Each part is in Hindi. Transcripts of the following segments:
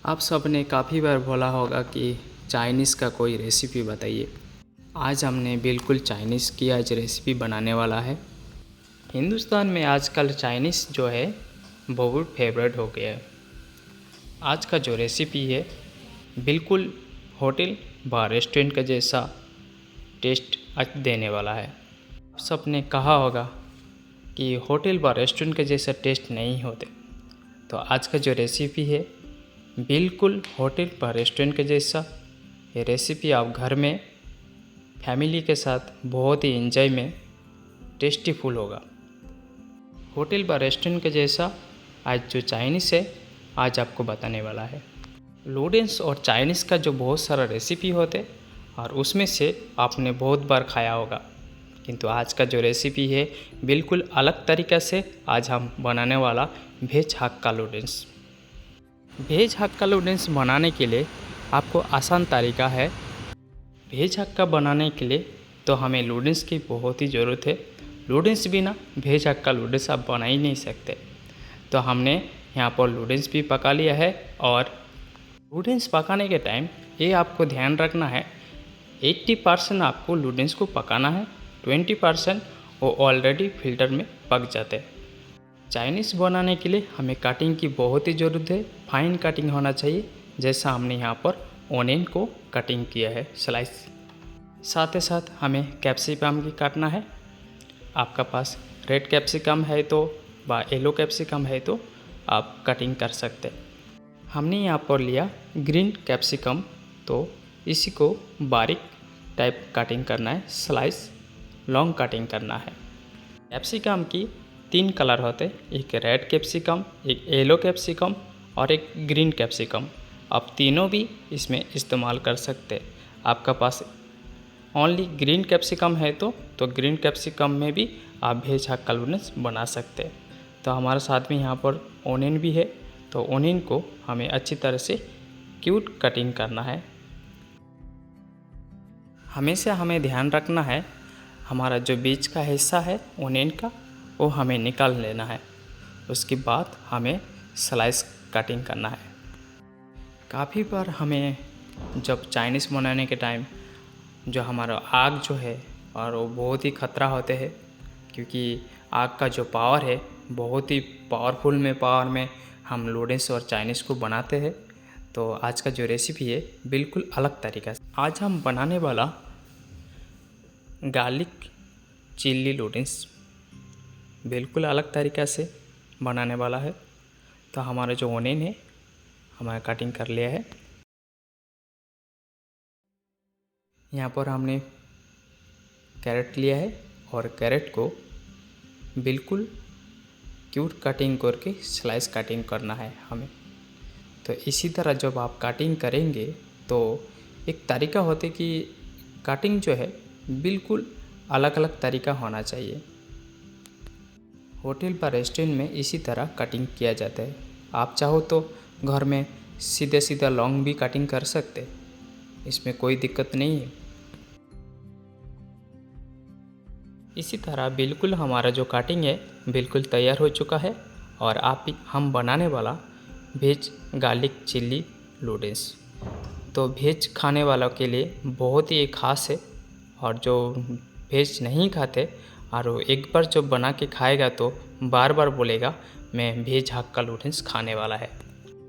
आप सब ने काफ़ी बार बोला होगा कि चाइनीज़ का कोई रेसिपी बताइए। आज हमने बिल्कुल चाइनीज़ की आज रेसिपी बनाने वाला है। हिंदुस्तान में आजकल चाइनीज़ जो है बहुत फेवरेट हो गया है। आज का जो रेसिपी है बिल्कुल होटल व रेस्टोरेंट का जैसा टेस्ट आज देने वाला है। आप सब ने कहा होगा कि होटल व रेस्टोरेंट के जैसा टेस्ट नहीं होते, तो आज का जो रेसिपी है बिल्कुल होटल पर रेस्टोरेंट के जैसा ये रेसिपी आप घर में फैमिली के साथ बहुत ही एंजॉय में टेस्टी फुल होगा। होटल पर रेस्टोरेंट के जैसा आज जो चाइनीज़ है आज आपको बताने वाला है। नूडल्स और चाइनीज़ का जो बहुत सारा रेसिपी होते और उसमें से आपने बहुत बार खाया होगा, किंतु आज का जो रेसिपी है बिल्कुल अलग तरीक़े से आज हम बनाने वाला veg Hakka noodles. Veg Hakka noodles बनाने के लिए आपको आसान तरीका है। वेज हक्का बनाने के लिए तो हमें नूडल्स की बहुत ही ज़रूरत है। नूडल्स बिना वेज हक्का नूडल्स आप बना ही नहीं सकते। तो हमने यहाँ पर नूडल्स भी पका लिया है और नूडल्स पकाने के टाइम ये आपको ध्यान रखना है 80% आपको नूडल्स को पकाना है, 20% वो ऑलरेडी फिल्टर में पक जाते हैं। चाइनीज़ बनाने के लिए हमें कटिंग की बहुत ही ज़रूरत है। फाइन कटिंग होना चाहिए, जैसा हमने यहाँ पर ऑनियन को कटिंग किया है स्लाइस। साथ ही साथ हमें कैप्सिकम भी काटना है। आपका पास रेड कैप्सिकम है तो व येलो कैप्सिकम है तो आप कटिंग कर सकते हैं। हमने यहाँ पर लिया ग्रीन कैप्सिकम, तो इसी को बारीक टाइप कटिंग करना है, स्लाइस लॉन्ग कटिंग करना है। कैप्सिकम की 3 कलर होते, एक रेड कैप्सिकम, एक येलो कैप्सिकम और एक ग्रीन कैप्सिकम। आप तीनों भी इसमें इस्तेमाल कर सकते। आपका पास ओनली ग्रीन कैप्सिकम है तो ग्रीन कैप्सिकम में भी आप वेज हक्का नूडल्स बना सकते। तो हमारे साथ में यहाँ पर ओनियन भी है, तो ओनियन को हमें अच्छी तरह से क्यूट कटिंग करना है। हमेशा हमें ध्यान रखना है हमारा जो बीच का हिस्सा है ओनियन का वो हमें निकाल लेना है। उसके बाद हमें स्लाइस कटिंग करना है। काफ़ी बार हमें जब चाइनीज़ बनाने के टाइम जो हमारा आग जो है और वो बहुत ही ख़तरा होते हैं, क्योंकि आग का जो पावर है बहुत ही पावर में हम नूडल्स और चाइनीज़ को बनाते हैं। तो आज का जो रेसिपी है बिल्कुल अलग तरीका से आज हम बनाने वाला गार्लिक चिल्ली नूडल्स बिल्कुल अलग तरीक़ा से बनाने वाला है। तो हमारा जो ओनियन है हमारा कटिंग कर लिया है। यहाँ पर हमने कैरेट लिया है और कैरेट को बिल्कुल क्यूट कटिंग करके स्लाइस कटिंग करना है हमें। तो इसी तरह जब आप कटिंग करेंगे तो एक तरीका होता है कि कटिंग जो है बिल्कुल अलग अलग तरीका होना चाहिए। होटल पर रेस्टोरेंट में इसी तरह कटिंग किया जाता है। आप चाहो तो घर में सीधा लॉन्ग भी कटिंग कर सकते, इसमें कोई दिक्कत नहीं है। इसी तरह बिल्कुल हमारा जो कटिंग है बिल्कुल तैयार हो चुका है और हम बनाने वाला वेज गार्लिक चिल्ली नूडल्स। तो वेज खाने वालों के लिए बहुत ही ख़ास है, और जो वेज नहीं खाते और वो एक बार जब बना के खाएगा तो बार बार बोलेगा मैं वेज हक्का नूडल्स खाने वाला है।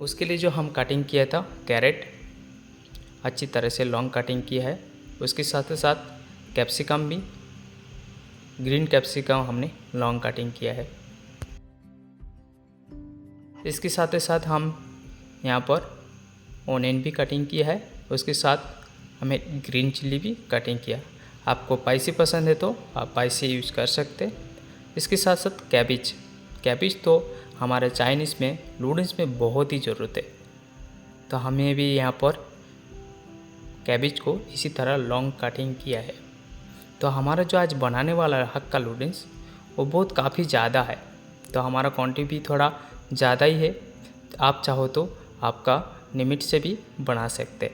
उसके लिए जो हम कटिंग किया था कैरेट अच्छी तरह से लॉन्ग कटिंग किया है। उसके साथ साथ कैप्सिकम भी ग्रीन कैप्सिकम हमने लॉन्ग कटिंग किया है। इसके साथ साथ हम यहाँ पर ओनियन भी कटिंग किया है। उसके साथ हमें ग्रीन चिल्ली भी कटिंग किया। आपको स्पाइसी पसंद है तो आप स्पाइसी यूज़ कर सकते। इसके साथ साथ कैबिज तो हमारे चाइनीज़ में नूडल्स में बहुत ही ज़रूरत है। तो हमें भी यहाँ पर कैबिज को इसी तरह लॉन्ग कटिंग किया है। तो हमारा जो आज बनाने वाला हक्का नूडल्स वो बहुत काफ़ी ज़्यादा है, तो हमारा क्वांटिटी भी थोड़ा ज़्यादा ही है। आप चाहो तो आपका लिमिट से भी बना सकते।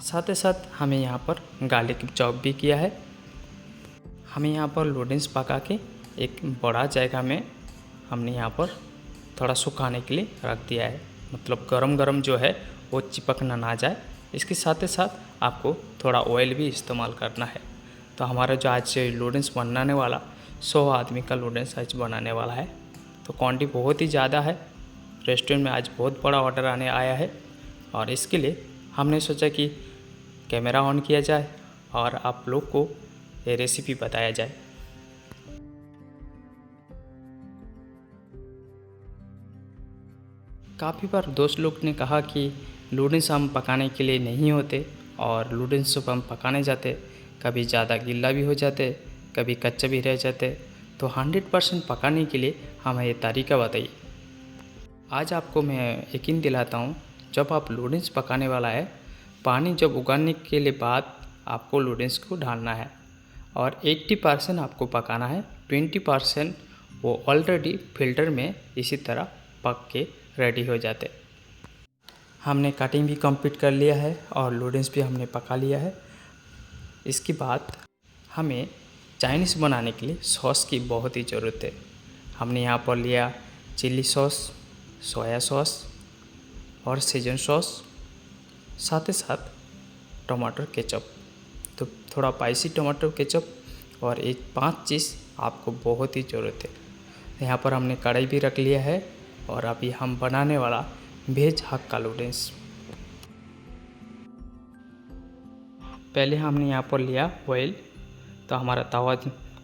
साथ ही साथ हमें यहाँ पर गार्लिक चॉप भी किया है। हमें यहाँ पर नूडल्स पका के एक बड़ा जगह में हमने यहाँ पर थोड़ा सुखाने के लिए रख दिया है, मतलब गरम गरम जो है वो चिपकना ना जाए। इसके साथ ही साथ आपको थोड़ा ऑयल भी इस्तेमाल करना है। तो हमारा जो आज नूडल्स बनाने वाला 100 आदमी का नूडल्स आज बनाने वाला है। तो क्वांटिटी बहुत ही ज़्यादा है, रेस्टोरेंट में आज बहुत बड़ा ऑर्डर आने आया है और इसके लिए हमने सोचा कि कैमरा ऑन किया जाए और आप लोग को ये रेसिपी बताया जाए। काफ़ी बार दोस्त लोग ने कहा कि नूडल्स हम पकाने के लिए नहीं होते और नूडल्स जब हम पकाने जाते कभी ज़्यादा गीला भी हो जाते, कभी कच्चा भी रह जाते। तो 100% पकाने के लिए हमें ये तरीका बताइए। आज आपको मैं यकीन दिलाता हूँ, जब आप नूडल्स पकाने वाला है, पानी जब उगाने के लिए बाद आपको नूडल्स को डालना है और 80% आपको पकाना है, 20% वो ऑलरेडी फिल्टर में इसी तरह पक के रेडी हो जाते। हमने कटिंग भी कंप्लीट कर लिया है और नूडल्स भी हमने पका लिया है। इसके बाद हमें चाइनीज़ बनाने के लिए सॉस की बहुत ही ज़रूरत है। हमने यहाँ पर लिया चिली सॉस, सोया सॉस और सीजन सॉस, साथ ही साथ टमाटर केचप। तो थोड़ा स्पाइसी टमाटर केचप और एक 5 चीज़ आपको बहुत ही ज़रूरत है। यहाँ पर हमने कढ़ाई भी रख लिया है और अभी हम बनाने वाला वेज हक्का नूडल्स। पहले हमने यहाँ पर लिया ऑयल। तो हमारा तवा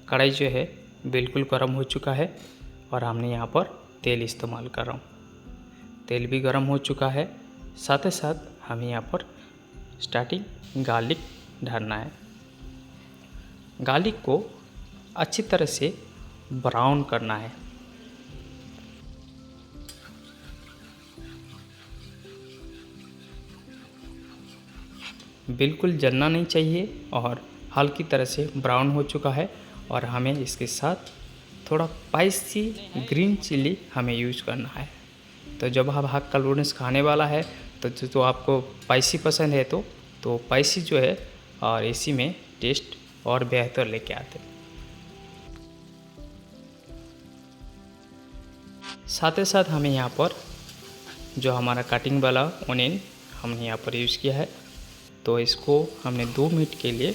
कढ़ाई जो है बिल्कुल गर्म हो चुका है और हमने यहाँ पर तेल इस्तेमाल कर रहा हूँ। तेल भी गर्म हो चुका है, साथ ही साथ हमें यहाँ पर स्टार्टिंग गार्लिक डालना है। गार्लिक को अच्छी तरह से ब्राउन करना है। बिल्कुल जलना नहीं चाहिए और हल्की तरह से ब्राउन हो चुका है और हमें इसके साथ थोड़ा स्पाइसी ग्रीन चिली हमें यूज करना है। तो जब आप हक्का नूडल्स खाने वाला है तो आपको स्पाइसी पसंद है तो स्पाइसी जो है और इसी में टेस्ट और बेहतर लेके आते। साथ ही साथ हमें यहाँ पर जो हमारा कटिंग वाला ऑनियन हमने यहाँ पर यूज़ किया है, तो इसको हमने 2 मिनट के लिए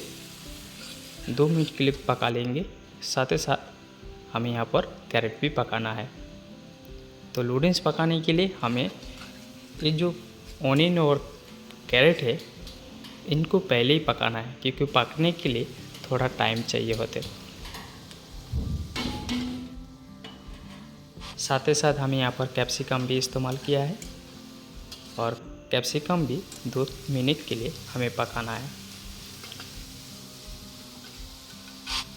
पका लेंगे। साथ ही साथ हमें यहाँ पर कैरेट भी पकाना है। तो नूडल्स पकाने के लिए हमें ये जो ऑनियन और कैरेट है इनको पहले ही पकाना है, क्योंकि पकने के लिए थोड़ा टाइम चाहिए होते। साथ ही साथ हमें यहाँ पर कैप्सिकम भी इस्तेमाल किया है और कैप्सिकम भी 2 मिनट के लिए हमें पकाना है।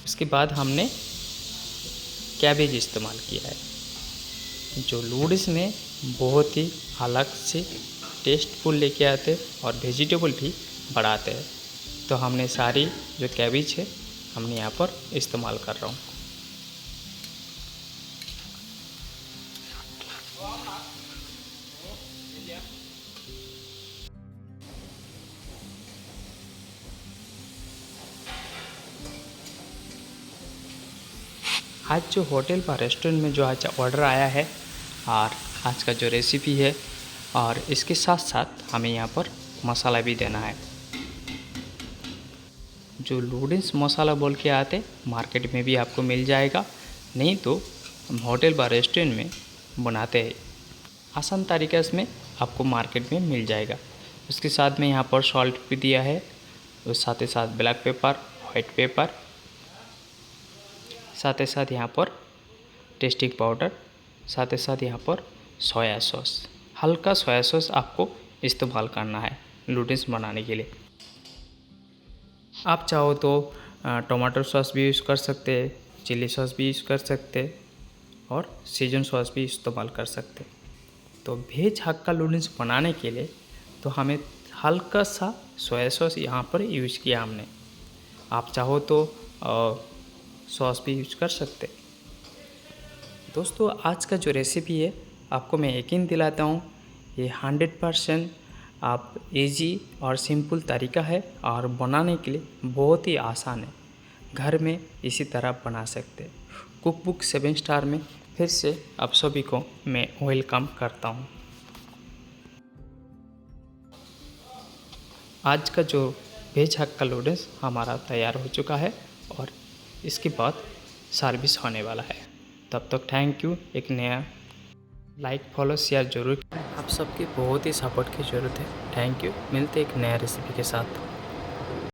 उसके बाद हमने कैबेज इस्तेमाल किया है, जो नूडल्स में बहुत ही अलग से टेस्टफुल लेके आते और वेजिटेबल भी बढ़ाते हैं। तो हमने सारी जो कैबेज है हमने यहाँ पर इस्तेमाल कर रहा हूँ। आज जो होटल पर रेस्टोरेंट में जो आज ऑर्डर आया है और आज का जो रेसिपी है, और इसके साथ साथ हमें यहाँ पर मसाला भी देना है। जो नूडल्स मसाला बोल के आते मार्केट में भी आपको मिल जाएगा, नहीं तो हम होटल व रेस्टोरेंट में बनाते हैं। आसान तरीके से आपको मार्केट में मिल जाएगा। उसके साथ में यहाँ पर सॉल्ट भी दिया है, और साथ ही साथ ब्लैक पेपर, वाइट पेपर, साथ ही साथ यहाँ पर टेस्टिंग पाउडर, साथ ही साथ यहाँ पर सोया सॉस। हल्का सोया सॉस आपको इस्तेमाल करना है नूडल्स बनाने के लिए। आप चाहो तो टमाटो सॉस भी यूज़ कर सकते हैं, चिली सॉस भी यूज़ कर सकते हैं और सीजन सॉस भी इस्तेमाल कर सकते हैं। तो वेज हक्का नूडल्स बनाने के लिए तो हमें हल्का सा सोया सॉस यहाँ पर यूज़ किया हमने। आप चाहो तो सॉस भी यूज कर सकते। दोस्तों, आज का जो रेसिपी है आपको मैं यकीन दिलाता हूँ, ये 100% आप इजी और सिंपल तरीका है और बनाने के लिए बहुत ही आसान है। घर में इसी तरह बना सकते। कुक बुक 7 स्टार में फिर से आप सभी को मैं वेलकम करता हूँ। आज का जो वेज हक्का नूडल्स हमारा तैयार हो चुका है और इसके बाद सर्विस होने वाला है। तब तक थैंक यू। एक नया लाइक फॉलो शेयर जरूर। आप सबकी बहुत ही सपोर्ट की ज़रूरत है। Thank you. मिलते एक नया रेसिपी के साथ।